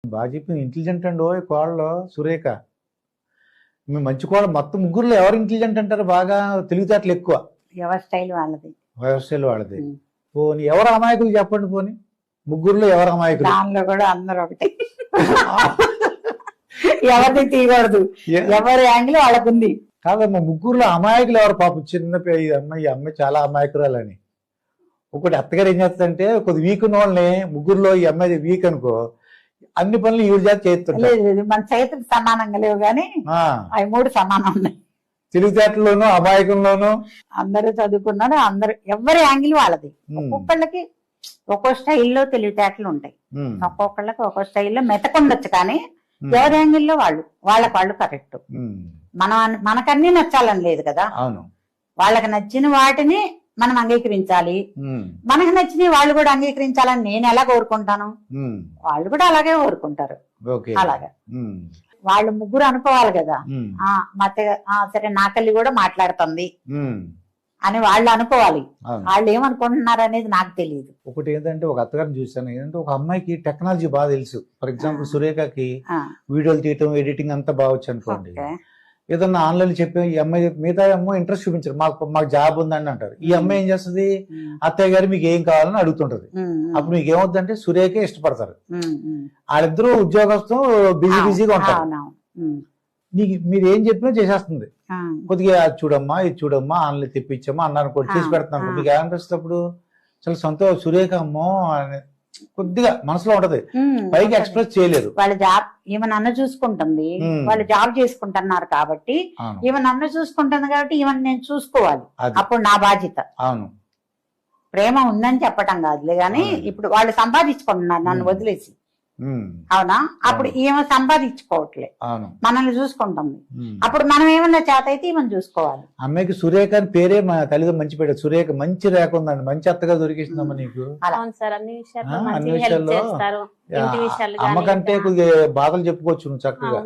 బాగా చెప్పింది. ఇంటెలిజెంట్ అండి ఓ కోడలు సురేఖ. మీ మంచి కోడలు మొత్తం ముగ్గురులో ఎవరు ఇంటెలిజెంట్ అంటారు? బాగా తెలివితేటలు ఎక్కువ. ఎవరి స్టైల్ వాళ్ళది. వ్యవస్థలు వాళ్ళది. పోనీ ఎవరు అమాయకులు చెప్పండి? పోనీ ముగ్గురులో ఎవరు అమాయకులు? దానిలో కూడా అందరు ఒకటి. ఎవరిని తీయకూడదు, ఎవరి యాంగిల్ వాళ్ళకుంది. కాదమ్మా, ముగ్గురులో అమాయకులు ఎవరు? పాపం చిన్న ఈ అమ్మాయి చాలా అమాయకురాలని. ఒకటి అత్తగారు ఏం చేస్తుందంటే కొద్ది వీక్ ఉన్న వాళ్ళని, ముగ్గురులో ఈ అమ్మాయి వీక్ అనుకో, అన్ని పనులు ఈవిడ చేత చేస్తుంటారు. మన చేతులు సమానంగా లేవు కానీ అవి మూడు సమానం ఉన్నాయి. తెలివితేటల్లోనూ అమాయకంలోనూ అందరూ చదువుకున్నారు. అందరు ఎవరి యాంగిల్ వాళ్ళది. ఒక్కొక్కళ్ళకి ఒక్కో స్టైల్లో తెలివితేటలు ఉంటాయి. ఒక్కొక్కళ్ళకి ఒక్కో స్టైల్లో మెతకుండొచ్చు, కానీ ఎవరి యాంగిల్లో వాళ్ళకు కరెక్ట్. మనకన్నీ నచ్చాలని లేదు కదా. వాళ్ళకి నచ్చిన వాటిని మనం అంగీకరించాలి, మనకు నచ్చిన వాళ్ళు కూడా అంగీకరించాలని నేను ఎలా కోరుకుంటాను, వాళ్ళు కూడా అలాగే కోరుకుంటారు. అలాగే వాళ్ళు ముగ్గురు అనుకోవాలి కదా, సరే నా తల్లి కూడా మాట్లాడుతుంది అని వాళ్ళు అనుకోవాలి. వాళ్ళు ఏమనుకుంటున్నారు అనేది నాకు తెలియదు. ఒకటి ఏంటంటే, ఒక అత్తగారిని చూసాను ఏంటంటే, ఒక అమ్మాయికి టెక్నాలజీ బాగా తెలుసు. ఫర్ ఎగ్జాంపుల్ సురేఖకి వీడియోలు తీయటం, ఎడిటింగ్ అంతా బాగా వచ్చు అనుకోండి. ఏదన్నా ఆన్లైన్ చెప్పి ఈ అమ్మాయి, మిగతా అమ్మ ఇంట్రెస్ట్ చూపించారు, మాకు జాబ్ ఉందని అంటారు. ఈ అమ్మాయి ఏం చేస్తుంది, అత్తయ్య గారు మీకు ఏం కావాలని అడుగుతుంటది. అప్పుడు మీకు ఏమవుతుందంటే సురేఖే ఇష్టపడతారు. వాళ్ళిద్దరూ ఉద్యోగస్తూ బిజీగా ఉంటారు. మీరు ఏం చెప్పినా చేసేస్తుంది. కొద్దిగా అది చూడమ్మా, ఇది చూడమ్మా, ఆన్లైన్ తెప్పించమ్మా అన్నారు కూడా చేసి పెడతాను. మీకు ఏమనిపిస్తుంది అప్పుడు? చాలా సంతోషం, సురేఖ అమ్మో కొద్దిగా మనసులో ఉంటది, పైకి ఎక్స్ప్రెస్ చేయలేరు. వాళ్ళ జాబ్ ఈమె నన్ను చూసుకుంటుంది, వాళ్ళు జాబ్ చేసుకుంటున్నారు కాబట్టి ఈమె నన్ను చూసుకుంటుంది కాబట్టి ఈమెను నేను చూసుకోవాలి, అప్పుడు నా బాధ్యత. అవును, ప్రేమ ఉందని చెప్పటం కాదులే గాని ఇప్పుడు వాళ్ళు సంపాదించుకుంటున్నారు నన్ను వదిలేసి, అవునా? అప్పుడు ఈమె సంపాదించుకోవట్లే, మనల్ని చూసుకుంటుంది. అప్పుడు మనం ఏమన్నా చేత అయితే ఈమెను చూసుకోవాలి. అమ్మాయికి సురేఖ అని పేరే మా తల్లిదండ్రులు మంచి పెట్టారు. సురేఖ మంచి రేఖ ఉందండి, మంచి అత్తగా దొరికిస్తుందమ్మా నీకు. అన్ని విషయాల్లో అమ్మకంటే కొద్దిగా బాధలు చెప్పుకోవచ్చు నువ్వు చక్కగా.